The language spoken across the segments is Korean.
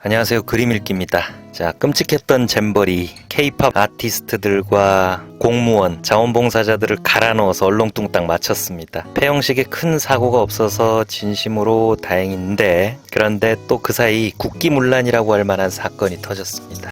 안녕하세요. 그림읽기입니다. 자, 끔찍했던 잼버리, K-팝 아티스트들과 공무원, 자원봉사자들을 갈아 넣어서 얼렁뚱땅 마쳤습니다. 폐영식에 큰 사고가 없어서 진심으로 다행인데, 그런데 또 그 사이 국기문란이라고 할 만한 사건이 터졌습니다.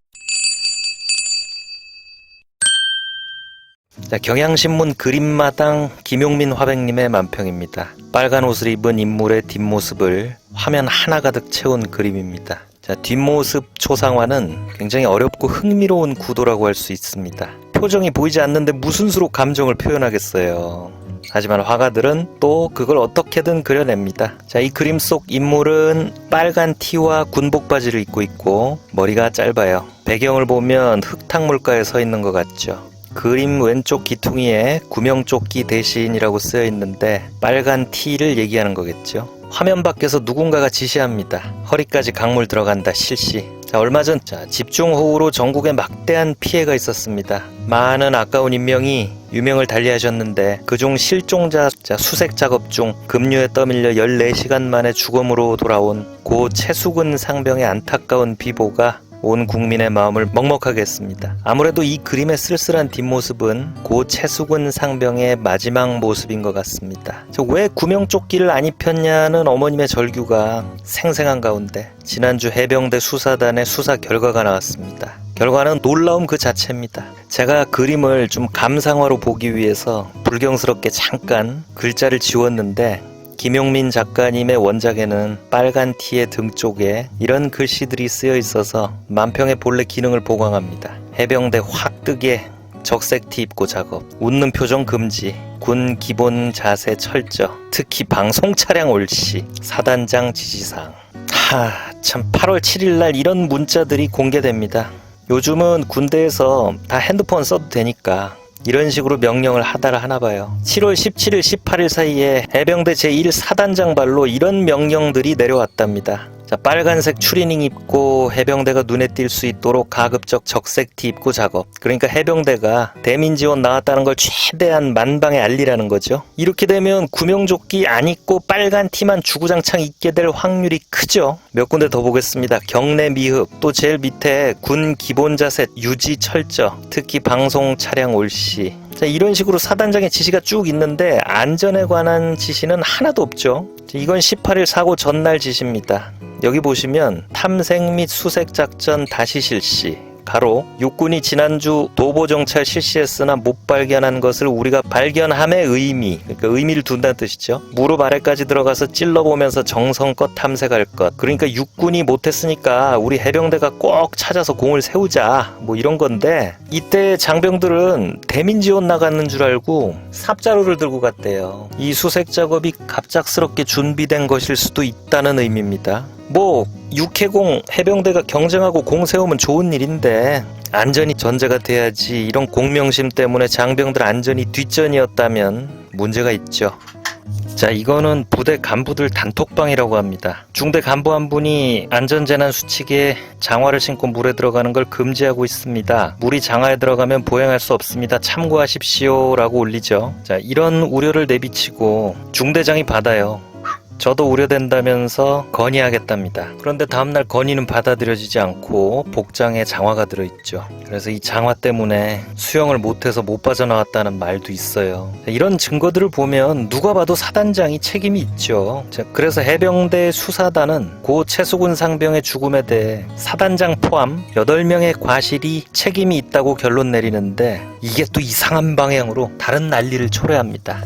자, 경향신문 그림마당 김용민 화백님의 만평입니다. 빨간 옷을 입은 인물의 뒷모습을 화면 하나 가득 채운 그림입니다. 자, 뒷모습 초상화는 굉장히 어렵고 흥미로운 구도라고 할 수 있습니다. 표정이 보이지 않는데 무슨 수로 감정을 표현하겠어요. 하지만 화가들은 또 그걸 어떻게든 그려냅니다. 자, 이 그림 속 인물은 빨간 티와 군복 바지를 입고 있고 머리가 짧아요. 배경을 보면 흙탕물가에 서 있는 것 같죠. 그림 왼쪽 기퉁이에 구명조끼 대신이라고 쓰여 있는데 빨간 티를 얘기하는 거겠죠. 화면 밖에서 누군가가 지시합니다. 허리까지 강물 들어간다 실시. 자, 얼마 전 집중호우로 전국에 막대한 피해가 있었습니다. 많은 아까운 인명이 유명을 달리하셨는데 그중 실종자 수색 작업 중 급류에 떠밀려 14시간 만에 죽음으로 돌아온 고 최수근 상병의 안타까운 비보가 온 국민의 마음을 먹먹하게 했습니다. 아무래도 이 그림의 쓸쓸한 뒷모습은 고 최수근 상병의 마지막 모습인 것 같습니다. 왜 구명조끼를 안 입혔냐는 어머님의 절규가 생생한 가운데 지난주 해병대 수사단의 수사 결과가 나왔습니다. 결과는 놀라움 그 자체입니다. 제가 그림을 좀 감상화로 보기 위해서 불경스럽게 잠깐 글자를 지웠는데 김용민 작가님의 원작에는 빨간 티의 등 쪽에 이런 글씨들이 쓰여 있어서 만평의 본래 기능을 보강합니다. 해병대 확 뜨게 적색 티 입고 작업, 웃는 표정 금지, 군 기본 자세 철저, 특히 방송 차량 올시, 사단장 지시사항. 참 8월 7일날 이런 문자들이 공개됩니다. 요즘은 군대에서 다 핸드폰 써도 되니까 이런 식으로 명령을 하나 봐요. 7월 17일, 18일 사이에 해병대 제1사단장 발로 이런 명령들이 내려왔답니다. 자, 빨간색 추리닝 입고 해병대가 눈에 띌 수 있도록 가급적 적색 티 입고 작업. 그러니까 해병대가 대민지원 나왔다는 걸 최대한 만방에 알리라는 거죠. 이렇게 되면 구명조끼 안 입고 빨간 티만 주구장창 입게 될 확률이 크죠. 몇 군데 더 보겠습니다. 경내 미흡, 또 제일 밑에 군 기본자세 유지 철저, 특히 방송 차량 올시. 자, 이런 식으로 사단장의 지시가 쭉 있는데 안전에 관한 지시는 하나도 없죠. 이건 18일 사고 전날 지시입니다. 여기 보시면 탐색 및 수색 작전 다시 실시. 가로 육군이 지난주 도보정찰 실시했으나 못 발견한 것을 우리가 발견함의 의미, 그러니까 의미를 둔다는 뜻이죠. 무릎 아래까지 들어가서 찔러보면서 정성껏 탐색할 것. 그러니까 육군이 못했으니까 우리 해병대가 꼭 찾아서 공을 세우자, 뭐 이런 건데, 이때 장병들은 대민지원 나가는 줄 알고 삽자루를 들고 갔대요. 이 수색 작업이 갑작스럽게 준비된 것일 수도 있다는 의미입니다. 육해공 해병대가 경쟁하고 공 세우면 좋은 일인데 안전이 전제가 돼야지. 이런 공명심 때문에 장병들 안전이 뒷전이었다면 문제가 있죠. 자, 이거는 부대 간부들 단톡방이라고 합니다. 중대 간부 한 분이 안전재난 수칙에 장화를 신고 물에 들어가는 걸 금지하고 있습니다. 물이 장화에 들어가면 보행할 수 없습니다. 참고하십시오 라고 올리죠. 자, 이런 우려를 내비치고 중대장이 받아요. 저도 우려된다면서 건의하겠답니다. 그런데 다음날 건의는 받아들여지지 않고 복장에 장화가 들어있죠. 그래서 이 장화 때문에 수영을 못해서 못 빠져나왔다는 말도 있어요. 이런 증거들을 보면 누가 봐도 사단장이 책임이 있죠. 그래서 해병대 수사단은 고 최수근 상병의 죽음에 대해 사단장 포함 8명의 과실이 책임이 있다고 결론 내리는데 이게 또 이상한 방향으로 다른 난리를 초래합니다.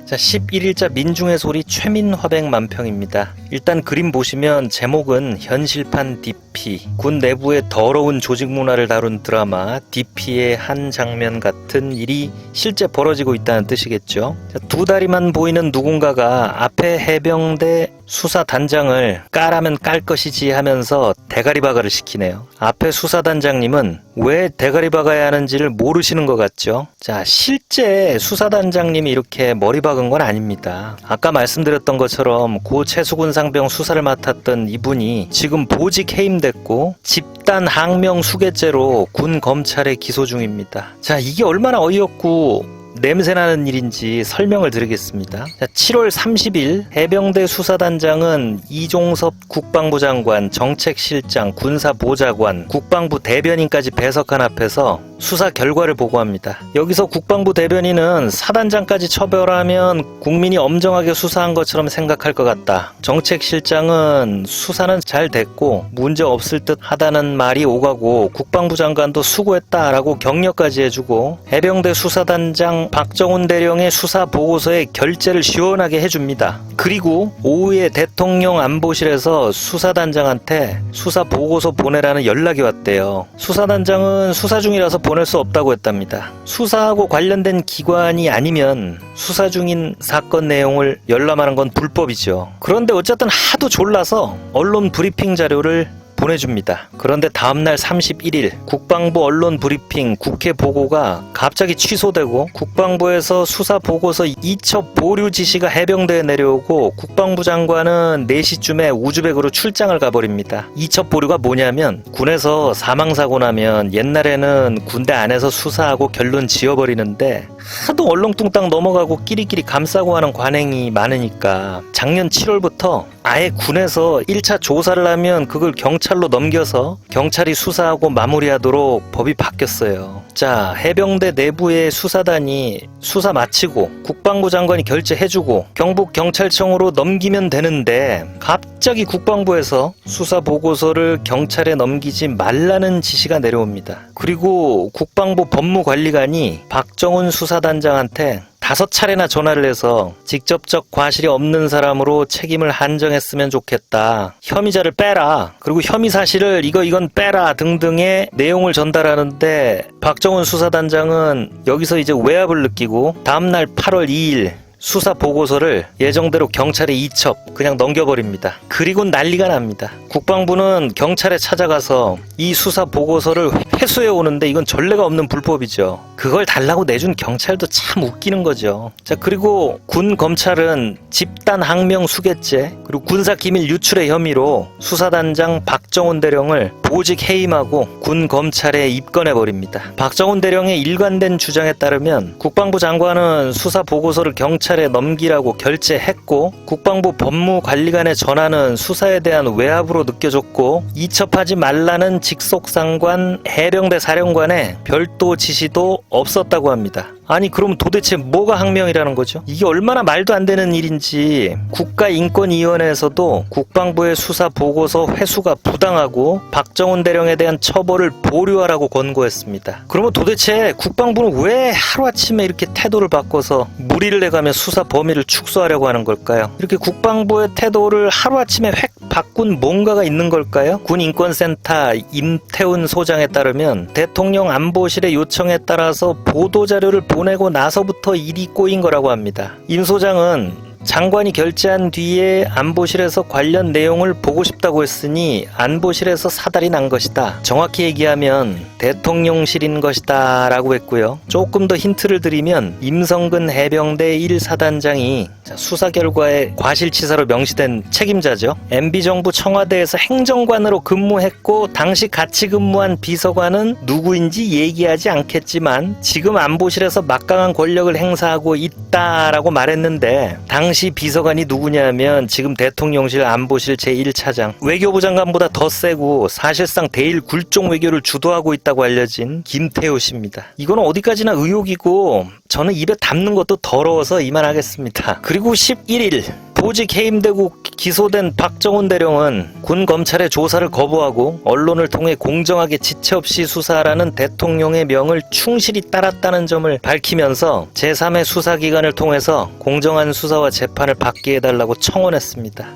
자, 11일자 민중의 소리 최민화백 만평입니다. 일단 그림 보시면 제목은 현실판 DP, 군 내부의 더러운 조직 문화를 다룬 드라마 DP의 한 장면 같은 일이 실제 벌어지고 있다는 뜻이겠죠. 자, 두 다리만 보이는 누군가가 앞에 해병대 수사단장을 까라면 깔 것이지 하면서 대가리 박아를 시키네요. 앞에 수사단장님은 왜 대가리 박아야 하는지를 모르시는 것 같죠. 자, 실제 수사단장님이 이렇게 머리 박은 건 아닙니다. 아까 말씀드렸던 것처럼 고 최수근 상병 수사를 맡았던 이분이 지금 보직 해임됐고 집단 항명 수괴죄로 군 검찰에 기소 중입니다. 자, 이게 얼마나 어이없고 냄새나는 일인지 설명을 드리겠습니다. 자, 7월 30일 해병대 수사단장은 이종섭 국방부 장관, 정책실장, 군사보좌관, 국방부 대변인까지 배석한 앞에서 수사 결과를 보고합니다. 여기서 국방부 대변인은 사단장까지 처벌하면 국민이 엄정하게 수사한 것처럼 생각할 것 같다. 정책실장은 수사는 잘 됐고 문제 없을 듯 하다는 말이 오가고 국방부 장관도 수고했다라고 격려까지 해주고 해병대 수사단장 박정훈 대령의 수사 보고서에 결재를 시원하게 해줍니다. 그리고 오후에 대통령 안보실에서 수사단장한테 수사 보고서 보내라는 연락이 왔대요. 수사단장은 수사 중이라서 보낼 수 없다고 했답니다. 수사하고 관련된 기관이 아니면 수사 중인 사건 내용을 열람하는 건 불법이죠. 그런데 어쨌든 하도 졸라서 언론 브리핑 자료를 보내줍니다. 그런데 다음날 31일 국방부 언론 브리핑 국회 보고가 갑자기 취소되고 국방부에서 수사 보고서 2첩 보류 지시가 해병대에 내려오고 국방부 장관은 4시쯤에 우즈벡으로 출장을 가버립니다. 2첩 보류가 뭐냐면 군에서 사망사고 나면 옛날에는 군대 안에서 수사하고 결론 지어버리는데 하도 얼렁뚱땅 넘어가고 끼리끼리 감싸고 하는 관행이 많으니까 작년 7월부터 아예 군에서 1차 조사를 하면 그걸 경찰로 넘겨서 경찰이 수사하고 마무리하도록 법이 바뀌었어요. 자, 해병대 내부의 수사단이 수사 마치고 국방부 장관이 결재해주고 경북경찰청으로 넘기면 되는데 갑자기 국방부에서 수사 보고서를 경찰에 넘기지 말라는 지시가 내려옵니다. 그리고 국방부 법무관리관이 박정훈 수사단장한테 5차례나 전화를 해서 직접적 과실이 없는 사람으로 책임을 한정했으면 좋겠다. 혐의자를 빼라. 그리고 혐의 사실을 이건 빼라 등등의 내용을 전달하는데 박정훈 수사단장은 여기서 이제 외압을 느끼고 다음날 8월 2일 수사 보고서를 예정대로 경찰에 2첩 그냥 넘겨버립니다. 그리고 난리가 납니다. 국방부는 경찰에 찾아가서 이 수사 보고서를 회수해 오는데 이건 전례가 없는 불법이죠. 그걸 달라고 내준 경찰도 참 웃기는 거죠. 자, 그리고 군 검찰은 집단 항명 수괴죄 그리고 군사 기밀 유출의 혐의로 수사단장 박정훈 대령을 보직 해임하고 군 검찰에 입건해 버립니다. 박정훈 대령의 일관된 주장에 따르면 국방부 장관은 수사 보고서를 경찰에 넘기라고 결재했고 국방부 법무관리관의 전화는 수사에 대한 외압으로 느껴졌고 이첩하지 말라는 직속상관 해병대 사령관의 별도 지시도 없었다고 합니다. 아니 그럼 도대체 뭐가 항명이라는 거죠? 이게 얼마나 말도 안 되는 일인지 국가인권위원회에서도 국방부의 수사 보고서 회수가 부당하고 박정훈 대령에 대한 처벌을 보류하라고 권고했습니다. 그러면 도대체 국방부는 왜 하루아침에 이렇게 태도를 바꿔서 무리를 내가며 수사 범위를 축소하려고 하는 걸까요? 이렇게 국방부의 태도를 하루아침에 획 바꾼 뭔가가 있는 걸까요? 군인권센터 임태훈 소장에 따르면 대통령 안보실의 요청에 따라서 보도자료를 보내고 나서부터 일이 꼬인 거라고 합니다. 임 소장은 장관이 결재한 뒤에 안보실에서 관련 내용을 보고 싶다고 했으니 안보실에서 사달이 난 것이다. 정확히 얘기하면 대통령실인 것이다 라고 했고요. 조금 더 힌트를 드리면 임성근 해병대 1사단장이 수사 결과에 과실치사로 명시된 책임자죠. MB정부 청와대에서 행정관으로 근무했고 당시 같이 근무한 비서관은 누구인지 얘기하지 않겠지만 지금 안보실에서 막강한 권력을 행사하고 있다라고 말했는데 당시 비서관이 누구냐면 지금 대통령실 안보실 제1차장 외교부 장관보다 더 세고 사실상 대일 굴종 외교를 주도하고 있다고 알려진 김태호 씨입니다. 이건 어디까지나 의혹이고 저는 입에 담는 것도 더러워서 이만하겠습니다. 그리고 11일 보직 해임되고 기소된 박정훈 대령은 군 검찰의 조사를 거부하고 언론을 통해 공정하게 지체 없이 수사하라는 대통령의 명을 충실히 따랐다는 점을 밝히면서 제3의 수사기관을 통해서 공정한 수사와 재판을 받게 해달라고 청원했습니다.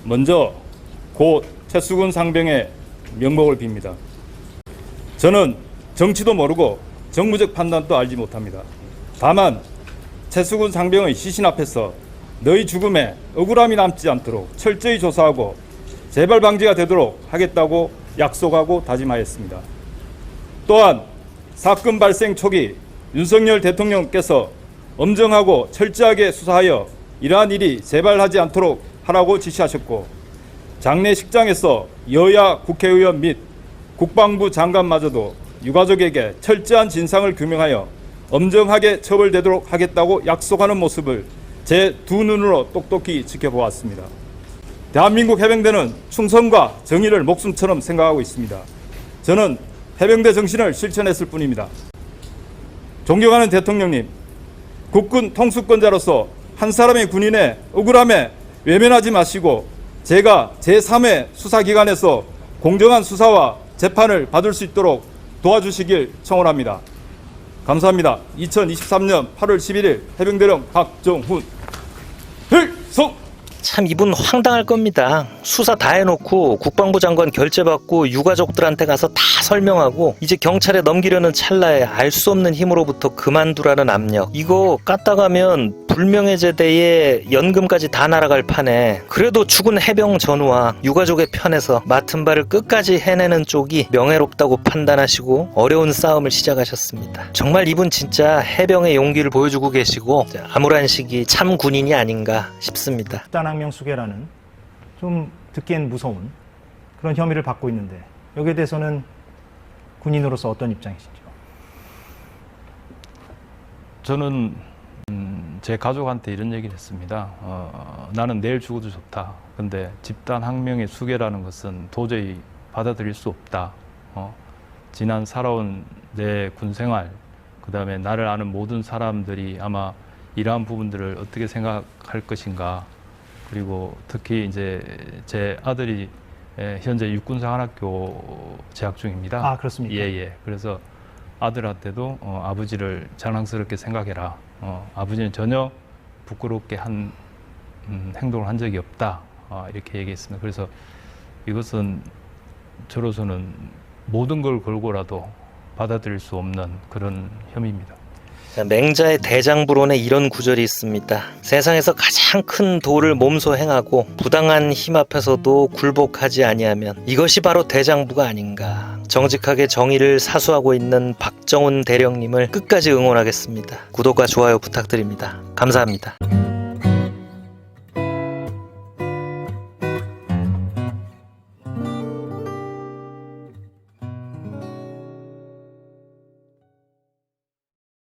먼저 고 최수근 상병의 명복을 빕니다. 저는 정치도 모르고 정무적 판단도 알지 못합니다. 다만 최수근 상병의 시신 앞에서 너희 죽음에 억울함이 남지 않도록 철저히 조사하고 재발 방지가 되도록 하겠다고 약속하고 다짐하였습니다. 또한 사건 발생 초기 윤석열 대통령께서 엄정하고 철저하게 수사하여 이러한 일이 재발하지 않도록 하라고 지시하셨고 장례식장에서 여야 국회의원 및 국방부 장관마저도 유가족에게 철저한 진상을 규명하여 엄정하게 처벌되도록 하겠다고 약속하는 모습을 제 두 눈으로 똑똑히 지켜보았습니다. 대한민국 해병대는 충성과 정의를 목숨처럼 생각하고 있습니다. 저는 해병대 정신을 실천했을 뿐입니다. 존경하는 대통령님, 국군 통수권자로서 한 사람의 군인의 억울함에 외면하지 마시고 제가 제3회 수사기관에서 공정한 수사와 재판을 받을 수 있도록 도와주시길 청원합니다. 감사합니다. 2023년 8월 11일 해병대령 박정훈 필성! 참 이분 황당할 겁니다. 수사 다 해놓고 국방부 장관 결재받고 유가족들한테 가서 다 설명하고 이제 경찰에 넘기려는 찰나에 알 수 없는 힘으로부터 그만두라는 압력. 이거 깠다가면 불명예제대에 연금까지 다 날아갈 판에 그래도 죽은 해병 전우와 유가족의 편에서 맡은 바를 끝까지 해내는 쪽이 명예롭다고 판단하시고 어려운 싸움을 시작하셨습니다. 정말 이분 진짜 해병의 용기를 보여주고 계시고 암울한 시기 참 군인이 아닌가 싶습니다. 집단항명 수괴라는 좀 듣기엔 무서운 그런 혐의를 받고 있는데 여기에 대해서는 군인으로서 어떤 입장이시죠? 저는 제 가족한테 이런 얘기를 했습니다. 나는 내일 죽어도 좋다. 근데 집단 항명의 수괴라는 것은 도저히 받아들일 수 없다. 지난 살아온 내 군생활, 그 다음에 나를 아는 모든 사람들이 아마 이러한 부분들을 어떻게 생각할 것인가. 그리고 특히 이제 제 아들이 현재 육군사관학교 재학 중입니다. 아, 그렇습니까? 예. 그래서 아들한테도 아버지를 자랑스럽게 생각해라. 아버지는 전혀 부끄럽게 한 행동을 한 적이 없다. 이렇게 얘기했습니다. 그래서 이것은 저로서는 모든 걸 걸고라도 받아들일 수 없는 그런 혐의입니다. 맹자의 대장부론에 이런 구절이 있습니다. 세상에서 가장 큰 도를 몸소 행하고 부당한 힘 앞에서도 굴복하지 아니하면 이것이 바로 대장부가 아닌가. 정직하게 정의를 사수하고 있는 박정훈 대령님을 끝까지 응원하겠습니다. 구독과 좋아요 부탁드립니다. 감사합니다.